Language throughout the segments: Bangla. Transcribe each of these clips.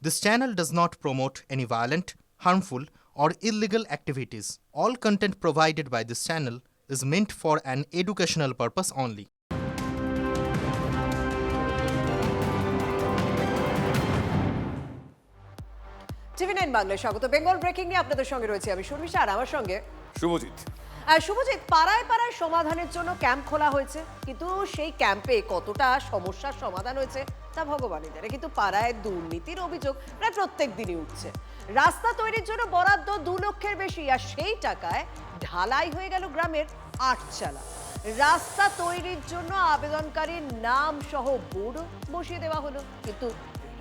This channel does not promote any violent, harmful, or illegal activities. All content provided by this channel is meant for an educational purpose only. টিভি9 বাংলায় স্বাগত। বেঙ্গল ব্রেকিং নিয়ে আপনাদের সঙ্গে রয়েছে আমি শর্মিষ্ঠা, আর আমার সঙ্গে শুভজিৎ। শুভজিৎ, পাড়ায় পাড়ায় সমাধানের জন্য ক্যাম্প খোলা হয়েছে, কিন্তু সেই ক্যাম্পে কতটা সমস্যার সমাধান হয়েছে তা ভগবানই জানে। কিন্তু পাড়ায় দুর্নীতির অভিযোগ প্রায় প্রত্যেক দিনই উঠছে। রাস্তা তৈরির জন্য বরাদ্দ 2 লক্ষের বেশি, আর সেই টাকায় ঢালাই হয়ে গেল গ্রামের আটচালা। রাস্তা তৈরির জন্য আবেদনকারীর নাম সহ বোর্ড বসিয়ে দেওয়া হলো, কিন্তু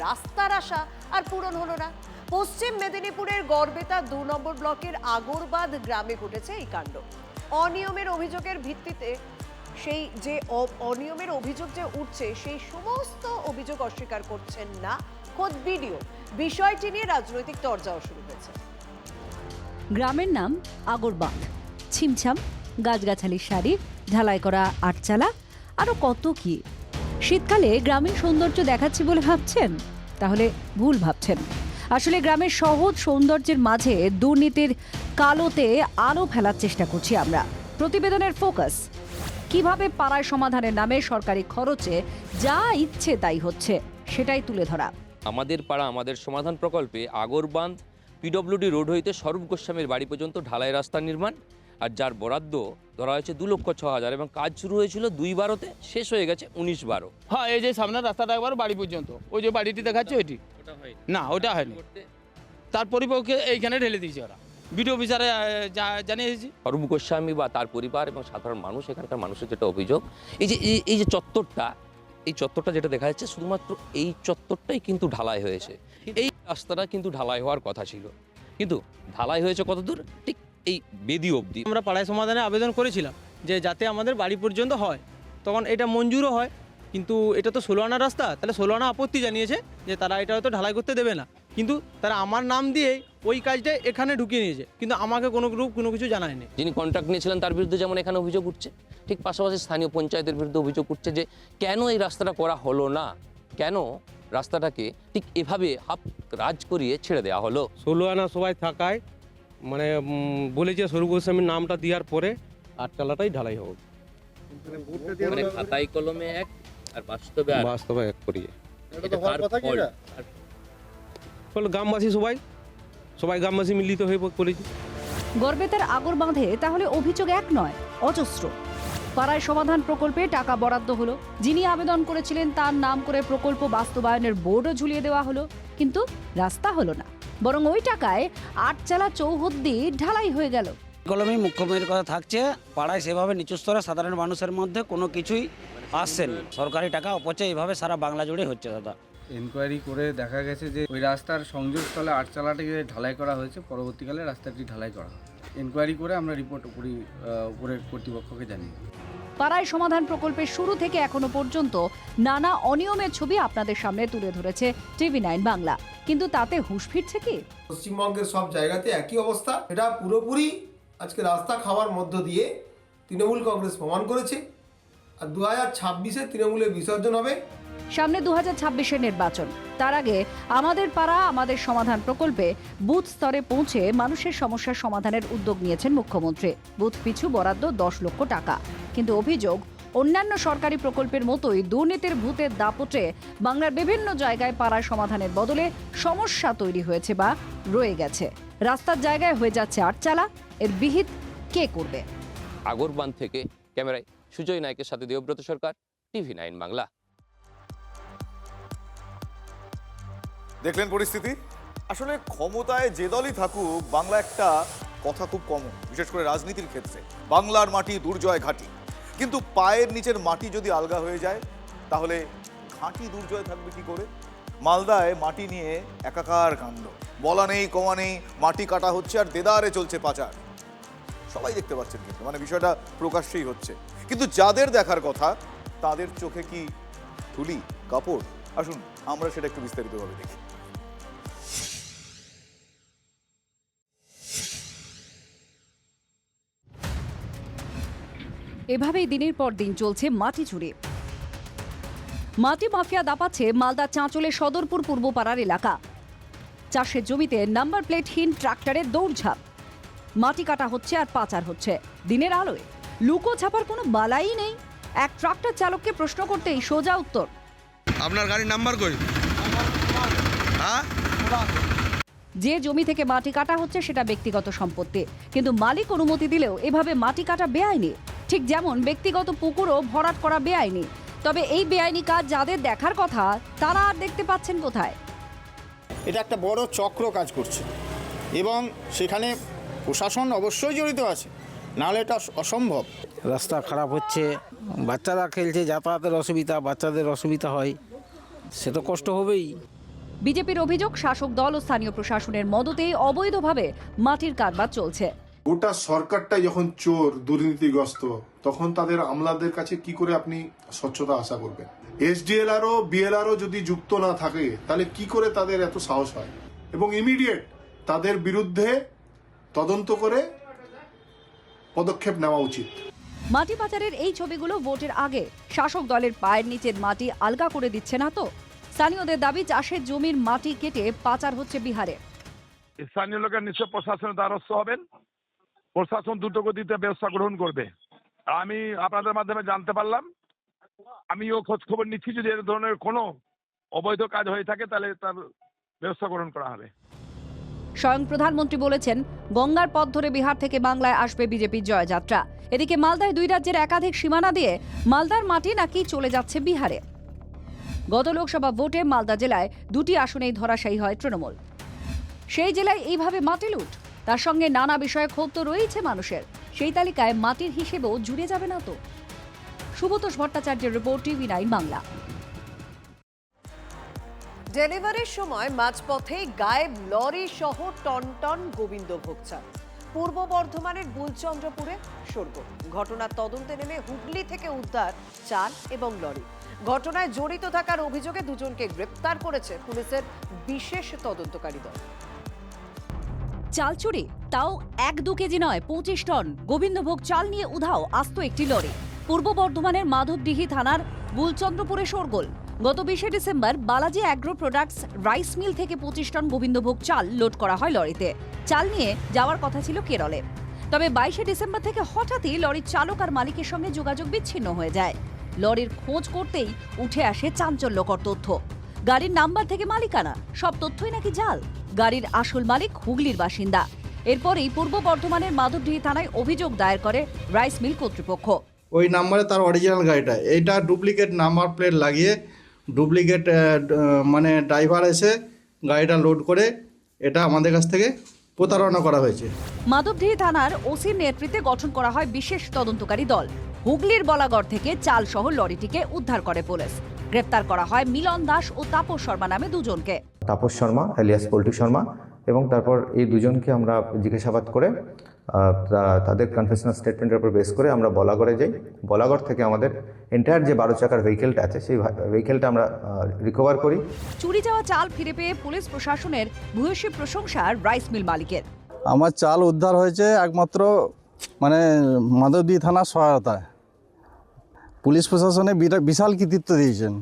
রাস্তার আশা আর পূরণ হলো না। পশ্চিম মেদিনীপুরের গড়বেতা 2 নম্বর ব্লকের আগরবাদ গ্রামে ঘটেছে এই কাণ্ড। অনিয়মের অভিযোগের ভিত্তিতে সেই যে অনিয়মের অভিযোগ যে উঠছে, সেই সমস্ত অভিযোগ অস্বীকার করছেন না খোদ বিডিও। বিষয়টি নিয়ে রাজনৈতিক তরজাও শুরু হয়েছে। গ্রামের নাম আগরবাদ। ছিমছাম গাছগাছালির সারি, ঢালাই করা আটচালা, আরো কত কি। শীতকালে গ্রামীণ সৌন্দর্য দেখাচ্ছি বলে ভাবছেন? তাহলে ভুল ভাবছেন। আসলে গ্রামের সহজ সৌন্দর্যের মাঝে দুর্নীতির কালোতে আলো ফেলার চেষ্টা করছি আমরা। প্রতিবেদনের ফোকাস, কিভাবে পাড়ায় সমাধানের নামে সরকারি খরচে যা ইচ্ছে তাই হচ্ছে, সেটাই তুলে ধরা। আমাদের পাড়া আমাদের সমাধান প্রকল্পে আগরবাঁধ পিডব্লিউডি রোড হইতে স্বরূপ গোস্বামীর বাড়ি পর্যন্ত ঢালাই রাস্তা নির্মাণ, আর যার বরাদ্দ ধরা হয়েছে 2,06,000, এবং কাজ শুরু হয়েছিল 2012-তে, শেষ হয়ে গেছে 19-12। হ্যাঁ, এই যে সামনের রাস্তাটা একবার বাড়ি পর্যন্ত, ওই যে বাড়িটি দেখাচ্ছে ওইটি না, ওটা হয়নি। তার পরিপক্ষে এইখানে ঢেলে দিয়েছে ওরা, বিডিও অফিসারে জানিয়েছি। স্বরূপ গোস্বামী বা তার পরিবার এবং সাধারণ মানুষ, এখানকার মানুষের যেটা অভিযোগ, এই যে চত্বরটা যেটা দেখা যাচ্ছে, শুধুমাত্র এই চত্বরটাই কিন্তু ঢালাই হয়েছে। এই রাস্তাটা কিন্তু ঢালাই হওয়ার কথা ছিল, কিন্তু ঢালাই হয়েছে কতদূর? ঠিক এই বেদি অবধি। আমরা পাড়ায় সমাধানে আবেদন করেছিলাম যে যাতে আমাদের বাড়ি পর্যন্ত হয়, তখন এটা মঞ্জুরও হয়। কিন্তু এটা তো 16 আনা রাস্তা, তাহলে 16 আনা আপত্তি জানিয়েছে যে তারা এটা হয়তো ঢালাই করতে দেবে না, কিন্তু তারা আমার নাম দিয়ে ওই কাজটা এখানে ঢুকিয়ে নিয়েছে, কিন্তু আমাকে কোনো কিছু জানায়নি। যিনি কন্ট্রাক্ট নিয়েছিলেন তার বিরুদ্ধে যেমন এখানে অভিযোগ উঠছে, ঠিক পাশাপাশি স্থানীয় পঞ্চায়েতের বিরুদ্ধে অভিযোগ উঠছে যে কেন এই রাস্তাটা করা হলো না, কেন রাস্তাটাকে ঠিক এভাবে হাফ রাজ করিয়ে ছেড়ে দেওয়া হলো। 16 আনা সবাই থাকায় মানে বলেছে স্বরূপ গোস্বামীর নামটা দেওয়ার পরে আটচালাটাই ঢালাই হোক, মানে খাতায় কলমে এক আর বাস্তবে এক করিয়ে গ্রামবাসী সবাই গ্রামবাসী মিলিত হয়ে করেছি। গড়বেতার আগরবাঁধে তাহলে অভিযোগ এক নয়, অজস্র। পাড়ায় সমাধান প্রকল্পে টাকা বরাদ্দ হলো, যিনি আবেদন করেছিলেন তার নাম করে প্রকল্প বাস্তবায়নের বোর্ডও ঝুলিয়ে দেওয়া হলো, কিন্তু রাস্তা হলো না, বরং ওই টাকায় আটচালা চৌহদ্দি ঢালাই হয়ে গেল। কলমেই মুখ্যমন্ত্রীর কথা থাকছে, পাড়ায় সেভাবে নিচু স্তরে সাধারণ মানুষের মধ্যে কোনো কিছুই আসছে না। সরকারি টাকা অপচয় এইভাবে সারা বাংলা জুড়ে হচ্ছে। দাদা, এনকোয়ারি করে দেখা গেছে যে ওই রাস্তার সংযোগস্থলে আটচালাটিকে ঢালাই করা হয়েছে, পরবর্তীকালে রাস্তাটি ঢালাই করা হয়। এনকোয়ারি করে আমরা রিপোর্ট উপরের কর্তৃপক্ষকে জানিয়ে। পাড়ায় সমাধান প্রকল্পের শুরু থেকে এখনো পর্যন্ত নানা অনিয়মের ছবি আপনাদের সামনে তুলে ধরেছে টিভি9 বাংলা, কিন্তু তাতে হুঁশ ফিরছে কি? পশ্চিমবঙ্গের সব জায়গাতে একই অবস্থা। এটা পুরোপুরি আজকে রাস্তা খাওয়ার মধ্য দিয়ে তৃণমূল কংগ্রেস প্রমাণ করেছে। আর 2026-এ তৃণমূলের বিসর্জন হবে। সামনে 2026-এর নির্বাচন, তার আগে আমাদের পাড়া আমাদের সমাধান প্রকল্পে বুথ স্তরে পৌঁছে মানুষের সমস্যার সমাধানের উদ্যোগ নিয়েছেন মুখ্যমন্ত্রী। বুথ পিছু বরাদ্দ 10 লক্ষ টাকা, কিন্তু অভিযোগ অন্যান্য সরকারি প্রকল্পের মতোই দুর্নীতির ভূতের দাপটে বাংলার বিভিন্ন জায়গায় পাড়ায় সমাধানের বদলে সমস্যা তৈরি হয়েছে বা রয়ে গেছে। রাস্তার জায়গায় হয়ে যাচ্ছে আটচালা, এর বিহিত কে করবে? আগরবাঁধ থেকে ক্যামেরায় সুজয় নায়কের সাথে দেবব্রত সরকার, টিভি9 বাংলা। দেখলেন পরিস্থিতি। আসলে ক্ষমতায় যে দলই থাকুক, বাংলা একটা কথা খুব কমন, বিশেষ করে রাজনীতির ক্ষেত্রে। বাংলার মাটি দুর্জয় ঘাঁটি, কিন্তু পায়ের নিচের মাটি যদি আলগা হয়ে যায় তাহলে ঘাঁটি দুর্জয় থাকবে কি করে? মালদায় মাটি নিয়ে একাকার কাণ্ড, বলা নেই কমা নেই, মাটি কাটা হচ্ছে আর দেদারে চলছে পাচার। সবাই দেখতে পাচ্ছেন, কিন্তু মানে বিষয়টা প্রকাশ্যেই হচ্ছে, কিন্তু যাদের দেখার কথা তাদের চোখে কি তুলি কাপড়? আসুন আমরা সেটা একটু বিস্তারিতভাবে দেখি। এভাবেই দিনের পর দিন চলছে মাটি চুরি। মাটি মাফিয়া দাপাচ্ছে মালদা চাঁচলের সদরপুর পূর্বপাড়ার এলাকা। চাষের জমিতে নাম্বার প্লেটহীন ট্রাক্টরের দৌড়ঝাঁপ, মাটি কাটা হচ্ছে আর পাচার হচ্ছে দিনের আলোয়। লুকো ছাপার কোনো বালাই নেই। এক ট্রাক্টর চালককে প্রশ্ন করতেই সোজা উত্তর, আপনার গাড়ির নাম্বার কই? হ্যাঁ, যে জমি থেকে মাটি কাটা হচ্ছে সেটা ব্যক্তিগত সম্পত্তি, কিন্তু মালিক অনুমতি দিলেও এভাবে মাটি কাটা বেআইনি। ঠিক যেমন ব্যক্তিগত পুকুরও ভরাট করা বেআইনি। তবে এই বেআইনি কাজ যাদের দেখার কথা তারা আর দেখতে পাচ্ছেন কোথায়? এটা একটা বড় চক্র কাজ করছে এবং সেখানে প্রশাসন অবশ্যই জড়িত আছে, নাহলে এটা অসম্ভব। রাস্তা খারাপ হচ্ছে, বাচ্চারা খেলছে, যাতায়াতের অসুবিধা, বাচ্চাদের অসুবিধা হয়, সে তো কষ্ট হবেই। বিজেপির অভিযোগ, শাসক দল ও স্থানীয় প্রশাসনের মদতে অবৈধভাবে মাটির কারবার চলছে। গোটা সরকারটাই যখন চোর, দুর্নীতিগ্রস্ত, তখন তাদের আমলাদের কাছে কি করে আপনি স্বচ্ছতা আশা করবেন? এসডিএলআরও বিএলআরও যদি যুক্ত না থাকে তাহলে কি করে তাদের এত সাহস হয়? এবং ইমিডিয়েট তাদের বিরুদ্ধে তদন্ত করে পদক্ষেপ নেওয়া উচিত। মাটি পাচারের এই ছবিগুলো ভোটের আগে শাসক দলের পায়ের নিচের মাটি আলগা করে দিচ্ছে না তো? স্থানীয়দের দাবি, চাষের জমির মাটি কেটে পাচার হচ্ছে বিহারে। স্থানীয় লোকের নিশ্চয় প্রশাসনের দ্বারস্থ হবেন, প্রশাসন দ্রুত গতিতে ব্যবস্থা গ্রহণ করবে। আমি আপনাদের মাধ্যমে জানতে পারলাম, আমিও খোঁজ খবর নিচ্ছি, যদি এর ধরনের কোনো অবৈধ কাজ হয়ে থাকে তাহলে তার ব্যবস্থা গ্রহণ করা হবে। স্বয়ং প্রধানমন্ত্রী বলেছেন, গঙ্গার পথ ধরে বিহার থেকে বাংলায় আসবে বিজেপির জয়যাত্রা। এদিকে মালদায় দুই রাজ্যের একাধিক সীমানা দিয়ে মালদার মাটি নাকি চলে যাচ্ছে বিহারে। গত লোকসভা ভোটে মালদা জেলায় 2টি আসনেই ধরাশায়ী হয় তৃণমূল। সেই জেলায় এইভাবে মাটি লুট, তার সঙ্গে নানা বিষয়ে ক্ষোভ তো রয়েছে মানুষের। সেই তালিকায় মাটির হিসেবেও জুড়ে যাবে না তো? সুব্রতোষ ভট্টাচার্যের রিপোর্ট, TV9 বাংলা। ডেলিভারির সময় মাঝপথে গায়েব লরি সহ টন গোবিন্দভোগ চাল। পূর্ব বর্ধমানের বুলচন্দ্রপুরে শোরগোল। ঘটনার তদন্তে নেমে হুগলি থেকে উদ্ধার চাল এবং লরি। ঘটনায় জড়িত থাকার অভিযোগে দুজনকে গ্রেপ্তার করেছে পুলিশের বিশেষ তদন্তকারী দল। চাল চুরি, তাও 1-2 কেজি নয়, 25 টন গোবিন্দভোগ চাল নিয়ে উধাও আস্ত একটি লরি। পূর্ব বর্ধমানের মাধবডিহি থানার বুলচন্দ্রপুরে শোরগোল। গত 20 December Balaji agro products rice mill থেকে 25 টন গোবিন্দভোগ চাল লোড করা হয় লরিতে। চাল নিয়ে যাওয়ার কথা ছিল কেরলে। তবে 22 ডিসেম্বর থেকে হঠাৎই লরির চালক আর মালিকের সঙ্গে যোগাযোগ বিচ্ছিন্ন হয়ে যায়। লরির খোঁজ করতেই উঠে আসে চাঞ্চল্যকর তথ্য। গাড়ির নাম্বার থেকে মালিকানা, সব তথ্যই নাকি জাল। গাড়ির আসল মালিক হুগলির বাসিন্দা। এরপরেই পূর্ব বর্ধমানের মাধবডিহি থানায় অভিযোগ দায়ের করে রাইস মিল কর্তৃপক্ষ। ওই নাম্বারে তার অরিজিনাল গাড়িটা, এইটা ডুপ্লিকেট নাম্বার প্লেট লাগিয়ে ডুপ্লিকেট মানে ড্রাইভার এসে গাড়িটা লোড করে এটা আমাদের কাছ থেকে প্রতারণা করা হয়েছে। মাধবডিহি থানার ওসির নেতৃত্বে গঠন করা হয় বিশেষ তদন্তকারী দল। হুগলির বলাগড় থেকে চাল সহ লরিটিকে উদ্ধার করে পুলিশ। গ্রেপ্তার করা হয় মিলন দাস ও তাপস শর্মা নামে দুজনকে। তাপস শর্মা এলিয়াস পল্টু শর্মা, এবং তারপর এই দুজনকে আমরা জিজ্ঞাসাবাদ করে তাদের কনফেশনাল স্টেটমেন্টের উপর বেস করে আমরা বলাগড়ে যাই। বলাগড় থেকে আমাদের এন্টায়ার যে 12 চাকার ভেহিকেলটা আছে সেই ভেহিকেলটা আমরা রিকভার করি। চুরি যাওয়া চাল ফিরে পেয়ে পুলিশ প্রশাসনের ভূয়সী প্রশংসা রাইস মিল মালিকের। আমার চাল উদ্ধার হয়েছে একমাত্র মাধবডিহি থানার সহায়তায়। পুলিশ প্রশাসনে বিশাল কৃতিত্ব দিয়েছেন।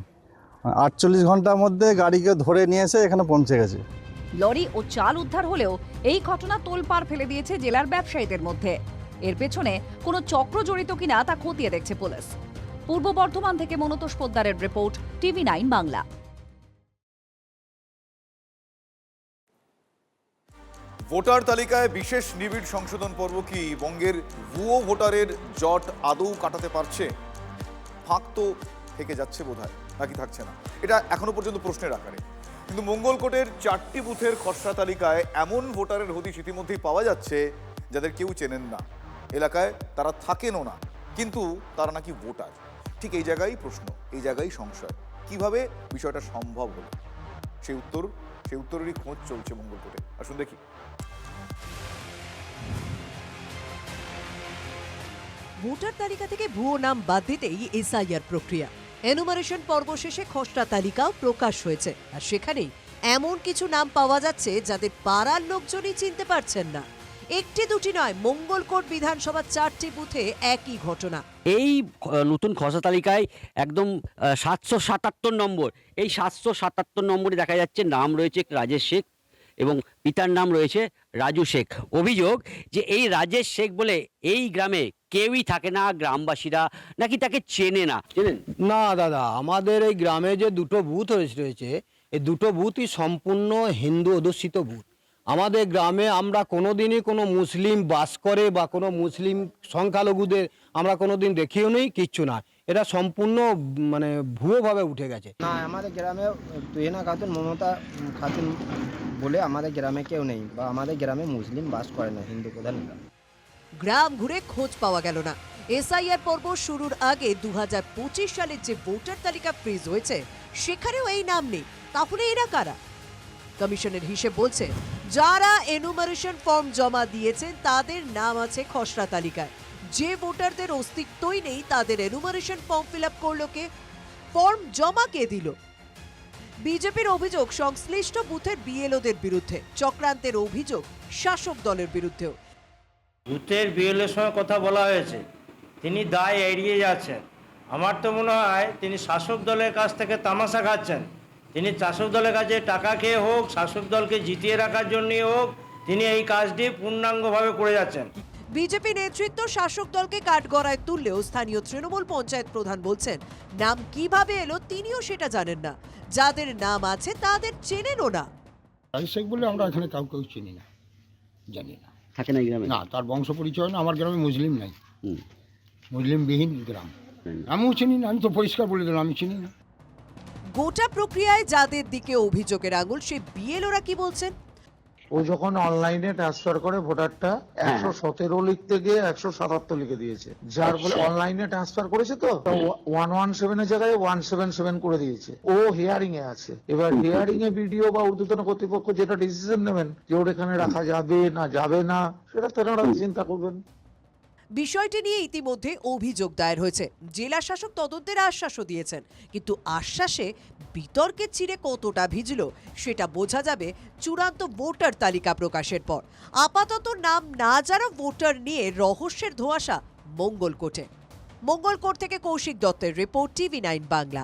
48 ঘন্টার মধ্যে গাড়িকে ধরে নিয়ে এসে এখানে পৌঁছে গেছে। লরি ও চাল উদ্ধার হলেও এই ঘটনা তোলপাড় ফেলে দিয়েছে জেলার ব্যবসায়ীদের মধ্যে। এর পেছনে কোনো চক্র জড়িত কিনা তা খতিয়ে দেখছে পুলিশ। পূর্ব বর্ধমান থেকে মনতোষ পোদ্দারের রিপোর্ট, TV9 বাংলা। ভোটার তালিকায় বিশেষ নিবিড় সংশোধন পর্ব কি বঙ্গের ভুয়ো ভোটারের জট আদৌ কাটাতে পারছে? ফাঁক তো থেকে যাচ্ছে বোধহয়, নাকি থাকছে না, এটা এখনো পর্যন্ত প্রশ্নের আকারে। কিন্তু মঙ্গলকোটের 4টি বুথের খসড়া তালিকায় এমন ভোটারের হদিশ ইতিমধ্যেই পাওয়া যাচ্ছে যাদের কেউ চেনেন না, এলাকায় তারা থাকেনও না, কিন্তু তারা নাকি ভোটার। ঠিক এই জায়গায় প্রশ্ন, এই জায়গায় সংশয়, কিভাবে বিষয়টা সম্ভব হলো? সেই উত্তরেরই খোঁজ চলছে মঙ্গলকোটে। আসুন দেখি। ভোটার তালিকা থেকে ভুয়ো নাম বাদ দিতেই এসআইআর প্রক্রিয়া। এনুমারেশন পর্ব শেষে খসড়া তালিকাও প্রকাশ হয়েছে, আর সেখানেই এমন কিছু নাম পাওয়া যাচ্ছে যাদের পাড়ার লোকজনই চিনতে পারছেন না। একটি দুটি নয়, মঙ্গলকোট বিধানসভার 4টি বুথে একই ঘটনা। এই নতুন খসড়া তালিকায় একদম 777 নম্বর, এই 777 নম্বরে দেখা যাচ্ছে নাম রয়েছে রাজেশ শেখ এবং পিতার নাম রয়েছে রাজু শেখ। অভিযোগ যে এই রাজেশ শেখ বলে এই গ্রামে কেউই থাকে না, গ্রামবাসীরা নাকি তাকে চেনে না। চেনেন? না দাদা, আমাদের এই গ্রামে যে দুটো বুথ রয়েছে এই দুটো বুথই সম্পূর্ণ হিন্দু অধ্যুষিত বুথ। আমাদের গ্রামে আমরা কোনোদিনই কোনো মুসলিম বাস করে বা কোনো মুসলিম সংখ্যালঘুদের আমরা কোনোদিন দেখিও নেই, কিচ্ছু না। এটা সম্পূর্ণ মানে ভুয়োভাবে উঠে গেছে। না, আমাদের গ্রামে তুহিনা খাতুন, মমতা খাতুন বলে আমাদের গ্রামে কেউ নেই, বা আমাদের গ্রামে মুসলিম বাস করে না, হিন্দু প্রধান গ্রাম। গ্রাম ঘুরে খোঁজ পাওয়া গেল না। এসআইআর পর্ব শুরুর আগে 2025 সালের যে ভোটার তালিকা ফ্রিজ হয়েছে সেখানেও এই নাম নেই। তাহলে এরা কারা? কমিশনের হিসেব বলছে যারা এনুমারেশন ফর্ম জমা দিয়েছেন তাদের নাম আছে খসড়া তালিকায়। যে ভোটারদের অস্তিত্বই নেই তাদের এনুমারেশন ফর্ম ফিল আপ করলো কে? ফর্ম জমা কে দিল? বিজেপির অভিযোগ সংশ্লিষ্ট বুথের বিএলওদের বিরুদ্ধে, চক্রান্তের অভিযোগ শাসক দলের বিরুদ্ধেও। বুথের বিএলওর সঙ্গে কথা বলা হয়েছে, তিনি দায় এড়িয়ে যাচ্ছেন। আমার তো মনে হয় তিনি শাসক দলের কাছ থেকে তামাশা খাচ্ছেন। তিনি শাসক দলের কাছে টাকা খেয়ে হোক, শাসক দলকে জিতিয়ে রাখার জন্যই হোক, তিনি এই কাজটি পূর্ণাঙ্গভাবে করে যাচ্ছেন। বিজেপি নেতৃত্ব শাসক দলকে কাঠগড়ায় তুললেও স্থানীয় তৃণমূল পঞ্চায়েত প্রধান বলছেন নাম কিভাবে এলো তিনিও সেটা জানেন না। যাদের নাম আছে তাদের চেনেনও না। রাজশেখ বলে আমরা এখানে কাউকে চিনি না, জানি না। থাকে না গ্রামে? না, তার বংশ পরিচয় না। আমার গ্রামে মুসলিম নাই, মুসলিমবিহীন গ্রাম। আমিও চিনি না, আমি তো পরিষ্কার বলে দিলাম আমি চিনি না। গোটা প্রক্রিয়ায় যাদের দিকে অভিযোগের আঙুল সেই বিএলওরা কি বলছেন? ও যখন অনলাইনে ট্রান্সফার করে ভোটারটা 117 লিখতে গিয়ে 177 লিখে দিয়েছে, যার ফলে অনলাইনে ট্রান্সফার করেছে তো 117 এর জায়গায় 177 করে দিয়েছে। ও হিয়ারিং এ আছে। এবার হিয়ারিং এ বিডিও বা ঊর্ধ্বতন কর্তৃপক্ষ যেটা ডিসিশন নেবেন যে ওর এখানে রাখা যাবে না যাবে না, সেটা তেনারা চিন্তা করবেন। বিষয়টি নিয়ে ইতিমধ্যে অভিযোগ দায়ের হয়েছে। জেলা শাসক তদন্তের আশ্বাসও দিয়েছেন, কিন্তু আশ্বাসে বিতর্কের চিরে কতটা ভিজল সেটা বোঝা যাবে চূড়ান্ত ভোটার তালিকা প্রকাশের পর। আপাতত নাম না জানা ভোটার নিয়ে রহস্যের ধোঁয়াশা মঙ্গলকোটে। মঙ্গলকোট থেকে কৌশিক দত্তের রিপোর্ট, TV9 বাংলা।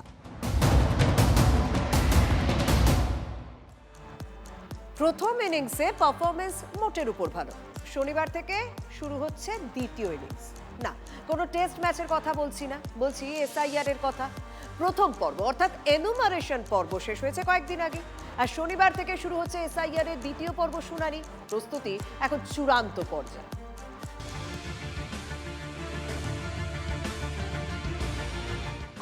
প্রথম ইনিংসে পারফরমেন্স মোটের উপর ভালো। শনিবার থেকে শুরু হচ্ছে দ্বিতীয় ইনিংস। না, কোনো টেস্ট ম্যাচের কথা বলছি না, বলছি এসআইআর এর কথা। প্রথম পর্ব অর্থাৎ এনুমারেশন পর্ব শেষ হয়েছে কয়েকদিন আগে, আর শনিবার থেকে শুরু হচ্ছে এসআইআর এর দ্বিতীয় পর্ব শুনানি। প্রস্তুতি এখন চূড়ান্ত পর্যায়ে।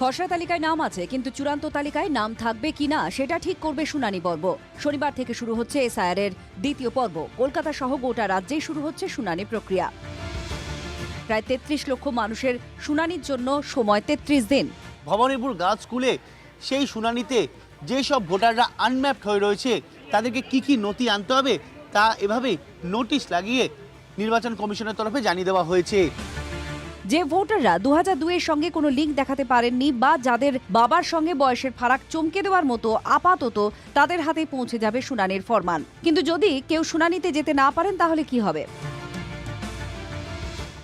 খসড়া তালিকায় নাম আছে, কিন্তু চূড়ান্ত তালিকায় নাম থাকবে কিনা সেটা ঠিক করবে শুনানি পর্ব। শনিবার থেকে শুরু হচ্ছে এসআইআর এর দ্বিতীয় পর্ব। কলকাতা সহ গোটা রাজ্যেই শুরু হচ্ছে শুনানি প্রক্রিয়া। প্রায় 33 লক্ষ মানুষের শুনানির জন্য সময় 33 দিন। ভবানীপুর গার্লস স্কুলে সেই শুনানিতে যেসব ভোটাররা আনম্যাপড হয়ে রয়েছে তাদেরকে কি নথি আনতে হবে তা এভাবে নোটিশ লাগিয়ে নির্বাচন কমিশনের তরফে জানিয়ে দেওয়া হয়েছে। যে ভোটাররা 2002 এর সঙ্গে কোনো লিঙ্ক দেখাতে পারেননি বা যাদের বাবার সঙ্গে বয়সের ফারাক চমকে দেওয়ার মতো, আপাতত তাদের হাতে পৌঁছে যাবে শুনানির ফরমান। কিন্তু যদি কেউ শুনানিতে যেতে না পারেন তাহলে কি হবে?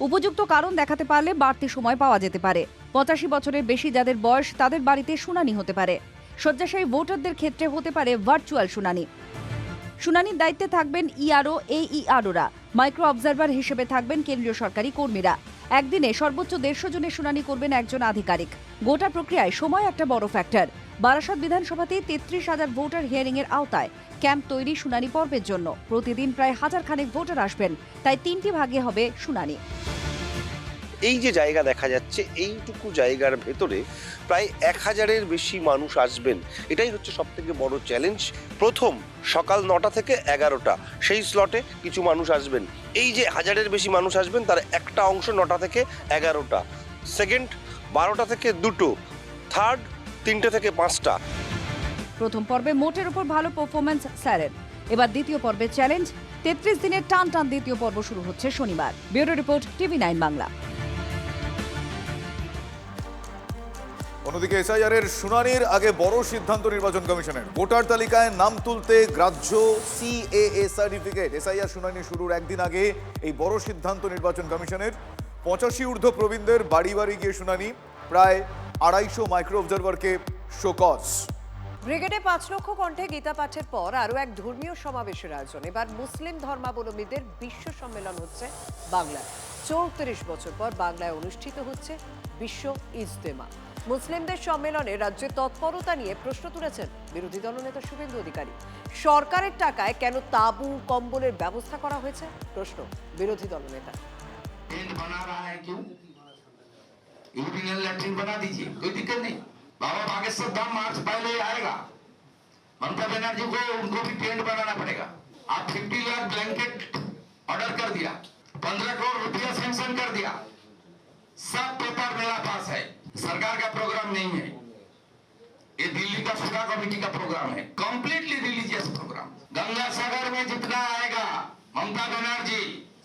উপযুক্ত কারণ দেখাতে পারলে বাড়তি সময় পাওয়া যেতে পারে। 85 বছরের বেশি যাদের বয়স তাদের বাড়িতে শুনানি হতে পারে। শয্যাশায়ী ভোটারদের ক্ষেত্রে হতে পারে ভার্চুয়াল শুনানি। শুনানির দায়িত্বে থাকবেন ইআরও, এইইআরওরা। মাইক্রো অবজারভার হিসেবে থাকবেন কেন্দ্রীয় সরকারি কর্মীরা। একদিনে সর্বোচ্চ 150 জনের শুনানি করবেন একজন আধিকারিক। গোটা প্রক্রিয়ায় সময় একটা বড় ফ্যাক্টর। বারাসত বিধানসভাতে 33,000 ভোটার হিয়ারিং এর আওতায় ক্যাম্প তৈরি শুনানি পর্বের জন্য। প্রতিদিন প্রায় 1000 খানেক ভোটার আসবেন, তাই 3টি ভাগে হবে শুনানি। এই যে জায়গা দেখা যাচ্ছে, এইটুকু জায়গার ভেতরে প্রায় 1000-এর বেশি মানুষ আসবেন। এটাই হচ্ছে সবথেকে বড় চ্যালেঞ্জ। প্রথম সকাল 9টা থেকে 11টা সেই স্লটে কিছু মানুষ আসবেন। এই যে 1000-এর বেশি মানুষ আসবেন তার একটা অংশ 9টা থেকে 11টা, সেকেন্ড 12টা থেকে 2টো, থার্ড 3টে থেকে 5টা। প্রথম পর্বে মোটের উপর ভালো পারফরমেন্স স্যারের। এবার দ্বিতীয় পর্বের চ্যালেঞ্জ। 33 দিনের টান দ্বিতীয় পর্ব শুরু হচ্ছে শনিবার। Bureau report, TV9 Bangla. অন্যদিকে এসআইআর এর শুনানির আগে বড় সিদ্ধান্ত নির্বাচন কমিশনের। ভোটার তালিকায় নাম তুলতে গ্রাহ্য সিএএ সার্টিফিকেট। এসআইআর শুনানি শুরুর একদিন আগে এই বড় সিদ্ধান্ত নির্বাচন কমিশনের। 85 ঊর্ধ্ব প্রবীণদের বাড়ি বাড়ি গিয়ে শুনানি। প্রায় 250 মাইক্রো অবজারভারকে শোকজ। ব্রিগেডে 5 লক্ষ কণ্ঠে গীতা পাঠের পর আরও এক ধর্মীয় সমাবেশের আয়োজন। এবার মুসলিম ধর্মাবলম্বীদের বিশ্ব সম্মেলন হচ্ছে বাংলায়। 34 বছর পর বাংলায় অনুষ্ঠিত হচ্ছে বিশ্ব ইজতেমা। মুসলিমদের সম্মেলনে রাজ্যের তৎপরতা নিয়ে প্রশ্ন তুলেছেন বিরোধী দলনেতা শুভেন্দু অধিকারী। সরকারের টাকায় কেন তাঁবু কম্বলের ব্যবস্থা করা হয়েছে প্রশ্ন বিরোধী দলনেতা। बना दीजिए, कोई दिक्कत नहीं। बाबा बागेश्वर धाम मार्च पहले आएगा। ममता बनर्जी को उनको भी टेंट बनाना पड़ेगा। आप 50 लाख ब्लैंकेट ऑर्डर कर दिया, 15 करोड़ रुपया सैंक्शन कर दिया, सब पेपर मेरा पास है। सरकार का प्रोग्राम नहीं है, ये दिल्ली का सुधा कमेटी का प्रोग्राम है, completely religious programme. Ganga Sagar में जितना आएगा ममता बनर्जी,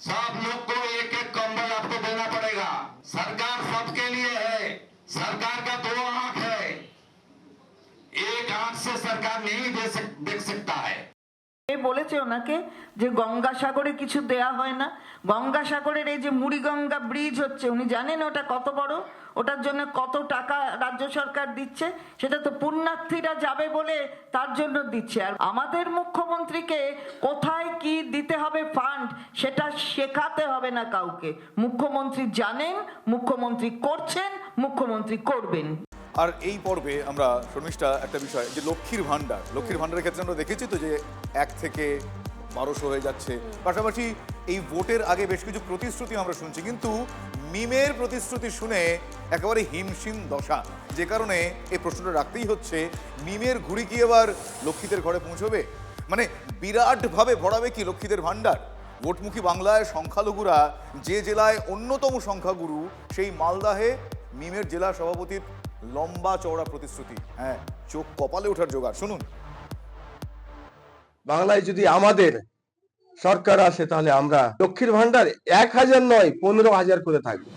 सब लोग को एक एक कंबल आपको देना पड़ेगा। सरकार सबके लिए है, सरकार का 2 आंख है, एक आंख से सरकार नहीं देख सकता है। বলেছে ওনাকে যে গঙ্গাসাগরে কিছু দেয়া হয় না। গঙ্গাসাগরের এই যে মুড়িগঙ্গা ব্রিজ হচ্ছে, উনি জানেন ওটা কত বড়, ওটার জন্য কত টাকা রাজ্য সরকার দিচ্ছে। সেটা তো পুণ্যার্থীরা যাবে বলে তার জন্য দিচ্ছে। আর আমাদের মুখ্যমন্ত্রীকে কোথায় কি দিতে হবে ফান্ড সেটা শেখাতে হবে না কাউকে। মুখ্যমন্ত্রী জানেন, মুখ্যমন্ত্রী করছেন, মুখ্যমন্ত্রী করবেন। আর এই পর্বে আমরা শর্মিষ্ঠা একটা বিষয় যে লক্ষ্মীর ভাণ্ডারের ক্ষেত্রে আমরা দেখেছি তো যে 1 থেকে 1200 হয়ে যাচ্ছে। পাশাপাশি এই ভোটের আগে বেশ কিছু প্রতিশ্রুতি আমরা শুনছি, কিন্তু মিমের প্রতিশ্রুতি শুনে একেবারে হিমশিম দশা, যে কারণে এই প্রশ্নটা রাখতেই হচ্ছে, মিমের ঘুড়ি কি এবার লক্ষ্মীদের ঘরে পৌঁছবে? মানে বিরাটভাবে ভরাবে কি লক্ষ্মীদের ভাণ্ডার? ভোটমুখী বাংলায় সংখ্যালঘুরা যে জেলায় অন্যতম সংখ্যাগুরু, সেই মালদাহে মিমের জেলা সভাপতির লম্বা চওড়া প্রতিশ্রুতি, হ্যাঁ, চোখ কপালে ওঠার জোগাড়। শুনুন। বাংলায় যদি আমাদের সরকার আসে তাহলে আমরা লক্ষ্মীর ভান্ডার 1000 নয় 15,000 করে থাকবে।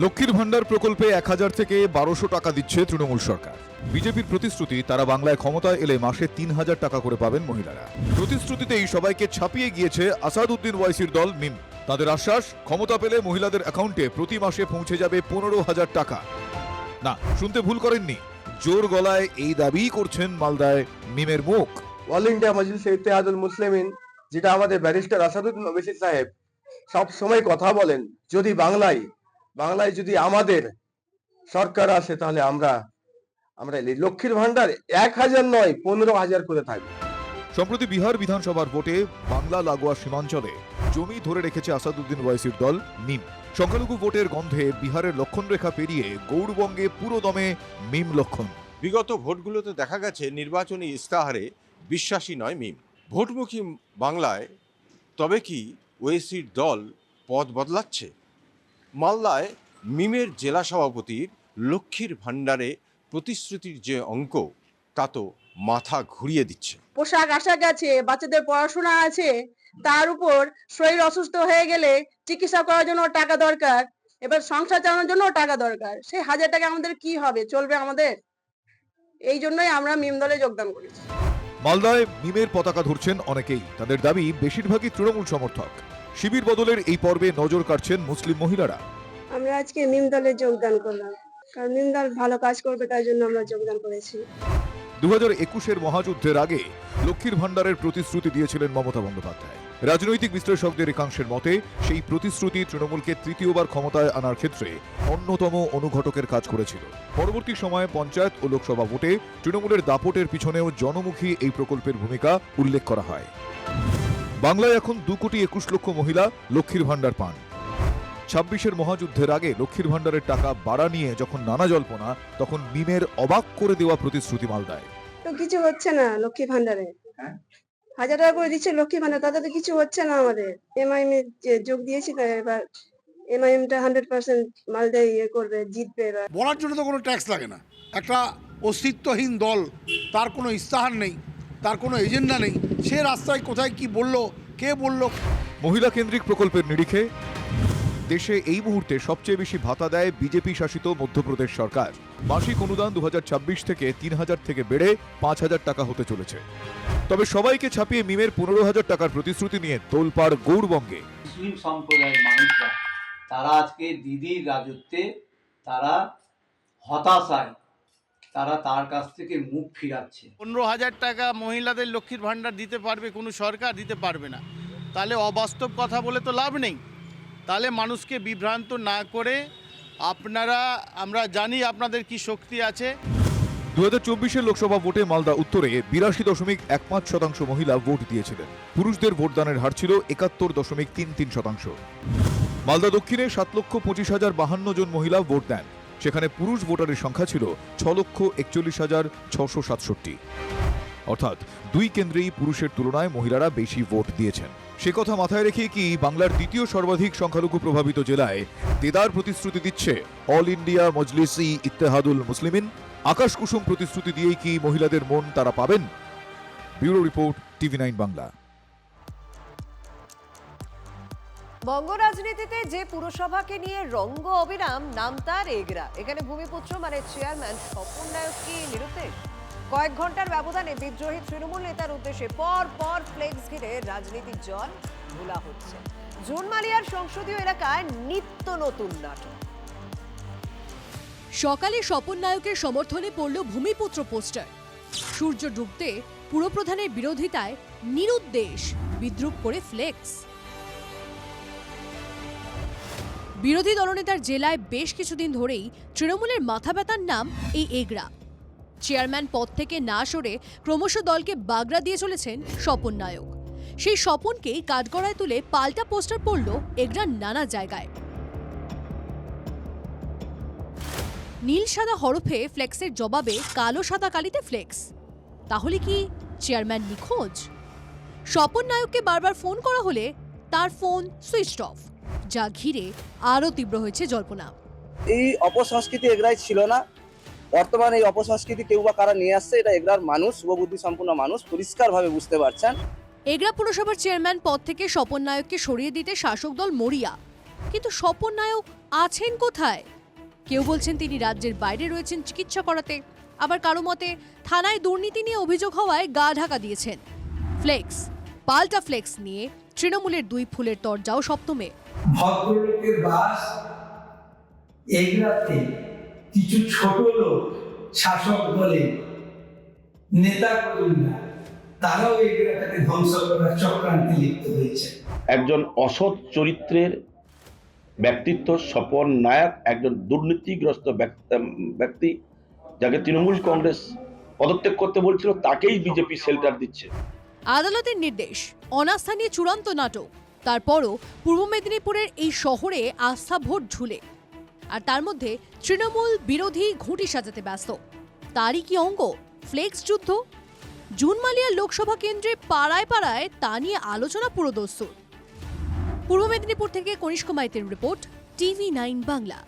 লক্ষ্মীর ভাণ্ডার প্রকল্পে 1000 থেকে 1200 টাকা দিচ্ছে তৃণমূল সরকার। বিজেপির প্রতিশ্রুতি, তারা বাংলায় ক্ষমতায় এলে মাসে 3000 টাকা করে পাবেন মহিলারা। প্রতিশ্রুতিতেই সবাইকে ছাপিয়ে গিয়েছে আসাদউদ্দিন ওয়াইসির দল মিম। তাদের আশ্বাস, ক্ষমতা পেলে মহিলাদের অ্যাকাউন্টে প্রতি মাসে পৌঁছে যাবে 15,000 টাকা। না, শুনতে ভুল করেননি, জোর গলায় এই দাবি করছেন মালদায় মিমের মুখ। অল ইন্ডিয়া মজলিস ইত্তেহাদুল মুসলিমিন, যেটা আমাদের ব্যারিস্টার আসাদুদ্দিন ওয়াইসি সাহেব সব সময় কথা বলেন, যদি বাংলায় যদি আমাদের সরকার আসে তাহলে আমরা লক্ষ্মীর ভান্ডার 1000 নয় 15,000 করে থাকবে। সম্প্রতি বিহার বিধানসভার ভোটে বাংলা লাগোয়া সীমাঞ্চলে জমি ধরে রেখেছে আসাদউদ্দিন ওয়াইসির দল মিম। সংখ্যালঘু ভোটের গন্ধে বিহারের লক্ষণরেখা পেরিয়ে গৌড়বঙ্গে পুরো দমে মিম লক্ষণ। বিগত ভোটগুলোতে দেখা গেছে নির্বাচনী ইস্তাহারে বিশ্বাসী নয় মিম। ভোটমুখী বাংলায় তবে কি ওয়েসির দল পথ বদলাচ্ছে? মালদায় মিমের জেলা সভাপতির লক্ষ্মীর ভাণ্ডারে প্রতিশ্রুতির যে অঙ্ক, তা তো মাথা ঘুরিয়ে দিচ্ছে। পোশাক আশাক আছে, বাচ্চাদের পড়াশোনা আছে, তার উপর শরীর অসুস্থ হয়ে গেলে চিকিৎসা করার জন্য টাকা দরকার, এবার সংসার চালানোর জন্য টাকা দরকার। সেই 1000 টাকা আমাদের কি হবে, চলবে আমাদের? এই জন্যই আমরা মিম দলে যোগদান করেছি। মালদায় মিমের পতাকা ধরছেন অনেকেই। তাদের দাবি বেশিরভাগই তৃণমূল সমর্থক। শিবির বদলের এই পর্বে নজর কাটছেন মুসলিম মহিলারা। আমরা আজকে মিম দলে যোগদান করলাম, কারণ মিম দল ভালো কাজ করবে, তাই জন্য আমরা যোগদান করেছি। 2021-এর মহাযুদ্ধের আগে লক্ষ্মীর ভাণ্ডারের প্রতিশ্রুতি দিয়েছিলেন মমতা বন্দ্যোপাধ্যায়। রাজনৈতিক বিশ্লেষকদের একাংশের মতে, সেই প্রতিশ্রুতি তৃণমূলকে তৃতীয়বার ক্ষমতায় আনার ক্ষেত্রে অন্যতম অনুঘটকের কাজ করেছিল। পরবর্তী সময়ে পঞ্চায়েত ও লোকসভা ভোটে তৃণমূলের দাপটের পিছনেও জনমুখী এই প্রকল্পের ভূমিকা উল্লেখ করা হয়। বাংলায় এখন 2,21,00,000 মহিলা লক্ষ্মীর ভাণ্ডার পান। 26-এর মহাযুদ্ধের আগে লক্ষ্মীর ভাণ্ডারের টাকা বাড়া নিয়ে যখন নানা জল্পনা, তখন মিমের অবাক করে দেওয়া প্রতিশ্রুতি মালদায়। তো কিছু হচ্ছে না লক্ষ্মী ভান্ডারে, 1000 টাকা করে দিচ্ছে লক্ষ্মী ভান্ডার, তাতে তো কিছু হচ্ছে না আমাদের। এমআইএম এ যোগ দিয়েছি, তাই এবার এমআইএমটা 100% মালদায় করবে, জিতবে। এবার বলার জন্য তো কোনো ট্যাক্স লাগে না। একটা অস্তিত্বহীন দল, তার কোনো ইস্তাহার নেই, তার কোনো এজেন্ডা নেই, সে রাস্তায় কোথায় কি বলল, কে বলল। মহিলা কেন্দ্রিক প্রকল্পের নিরিখে দেশে এই মুহূর্তে সবচেয়ে বেশি ভাতা দেয় বিজেপি শাসিত মধ্যপ্রদেশ সরকার। মাসিক অনুদান 2026 থেকে 3000 থেকে বেড়ে 5000 টাকা হতে চলেছে। তবে সবাইকে ছাপিয়ে মিমের 15,000 টাকার প্রতিশ্রুতি নিয়ে তোলপাড় গৌড়বঙ্গে। মুসলিম সম্প্রদায়ের মানুষরা তারা আজকে দিদির রাজত্বে তারা হতাশায় তারা তার কাছ থেকে মুখ ফিরাচ্ছে। 15,000 টাকা মহিলাদের লক্ষ্মীর ভাণ্ডার দিতে পারবে কোনো সরকার? দিতে পারবে না। তাহলে অবাস্তব কথা বলে তো লাভ নেই। তাহলে মানুষকে বিভ্রান্ত না করে আমরা জানি আপনাদের কি শক্তি আছে। 2024 লোকসভা ভোটে মালদা উত্তরে 82.15% মহিলা ভোট দিয়েছিলেন। পুরুষদের ভোটদানের হার ছিল 71.33%। মালদা দক্ষিণে 7,25,052 জন মহিলা ভোট দেন। সেখানে পুরুষ ভোটারের সংখ্যা ছিল 6,41,667। অর্থাৎ দুই কেন্দ্রেই পুরুষের তুলনায় মহিলারা বেশি ভোট দিয়েছেন। সে কথা মাথায় রেখে কি বাংলার দ্বিতীয় সর্বাধিক সংখ্যালঘু প্রভাবিত জেলায় দেদার প্রতিশ্রুতি দিচ্ছে অল ইন্ডিয়া মজলিসি ইত্তেহাদুল মুসলিমিন? আকাশ কুসুম প্রতিশ্রুতি দিয়েই কি মহিলাদের মন তারা পাবেন? Bureau report, TV9 Bangla. বঙ্গ রাজনীতিতে যে পুরসভাকে নিয়ে রঙ্গ অবিরাম, নাম তার এগরা। এখানে ভূমিপুত্র মানে চেয়ারম্যান স্বপন নায়ক কি নিরুদ্দেশ? কয়েক ঘন্টার ব্যবধানে বিদ্রোহী তৃণমূল নেতার উদ্দেশ্যে পর পর ফ্লেক্স ঘিরে রাজনীতির জল ভোলা হচ্ছে। জুন মালিয়ার সংসদীয় এলাকায় নিত্য নতুন নাটক। সকালে স্বপন নায়কের সমর্থনে পড়ল ভূমিপুত্র পোস্টার। সূর্য ডুবতে পুরপ্রধানের বিরোধিতায় নিরুদ্দেশ বিদ্রুপ করে ফ্লেক্স। বিরোধী দলনেতার জেলায় বেশ কিছুদিন ধরেই তৃণমূলের মাথা ব্যথার নাম এই এগরা। চেয়ারম্যান পদ থেকে না সরে ক্রমশ দলকে বাগড়া দিয়ে চলেছেন স্বপন নায়ক। সেই স্বপনকেই কাঠগড়ায় তুলে পাল্টা পোস্টার পড়ল এগরার নানা জায়গায়। নীল সাদা হরফে ফ্লেক্সের জবাবে কালো সাদা কালিতে ফ্লেক্স। তাহলে কি চেয়ারম্যান নিখোঁজ? স্বপন নায়ককে বারবার ফোন করা হলে তার ফোন সুইচড অফ, যা ঘিরে আরও তীব্র হয়েছে জল্পনা। এই অপসংস্কৃতি এগরায় ছিল না। বর্তমানে এই অপসংস্কৃতি কেউ বা কারা নিয়ে আসছে, এটা এগরার মানুষ, শুভবুদ্ধি সম্পন্ন মানুষ পরিষ্কারভাবে বুঝতে পারছেন। এগরা পুরসভার চেয়ারম্যান পদ থেকে স্বপন নায়ককে সরিয়ে দিতে শাসক দল মরিয়া, কিন্তু স্বপন নায়ক আছেন কোথায়? কেউ বলছেন তিনি রাজ্যের বাইরে রয়েছেন চিকিৎসা করাতে, আবার কারো মতে থানায় দুর্নীতি নিয়ে অভিযোগ হওয়ায় গা ঢাকা দিয়েছেন। ফ্লেক্স পাল্টা ফ্লেক্স নিয়ে তৃণমূলের দুই ফুলের তরজাও সপ্তমে। ভদ্রলোকের বাস এগরাতে কিছু ছোট লোক শাসক দলে নেতা কর্মীরা তারাও এগরাটাকে ধ্বংস করার চক্রান্তে লিপ্ত হয়েছে। একজন অসৎ চরিত্রের ব্যক্তিত্ব স্বপন নায়ক, একজন দুর্নীতিগ্রস্ত ব্যক্তি, যাকে তৃণমূল কংগ্রেস পদত্যাগ করতে বলছিল, তাকেই বিজেপি শেল্টার দিচ্ছে। আদালতের নির্দেশ, অনাস্থা নিয়ে চূড়ান্ত নাটক। তারপরও পূর্ব মেদিনীপুরের এই শহরে আস্থা ভোট ঝুলে, আর তার মধ্যে তৃণমূল বিরোধী ঘুঁটি সাজাতে ব্যস্ত। তারই কি অঙ্গ ফ্লেক্স যুদ্ধ? জুন মালিয়ার লোকসভা কেন্দ্রে পাড়ায় পাড়ায় তা নিয়ে আলোচনা পুরোদস্তুর। পূর্ব মেদিনীপুর থেকে কনিষ্ক মাইতির রিপোর্ট, TV9 বাংলা।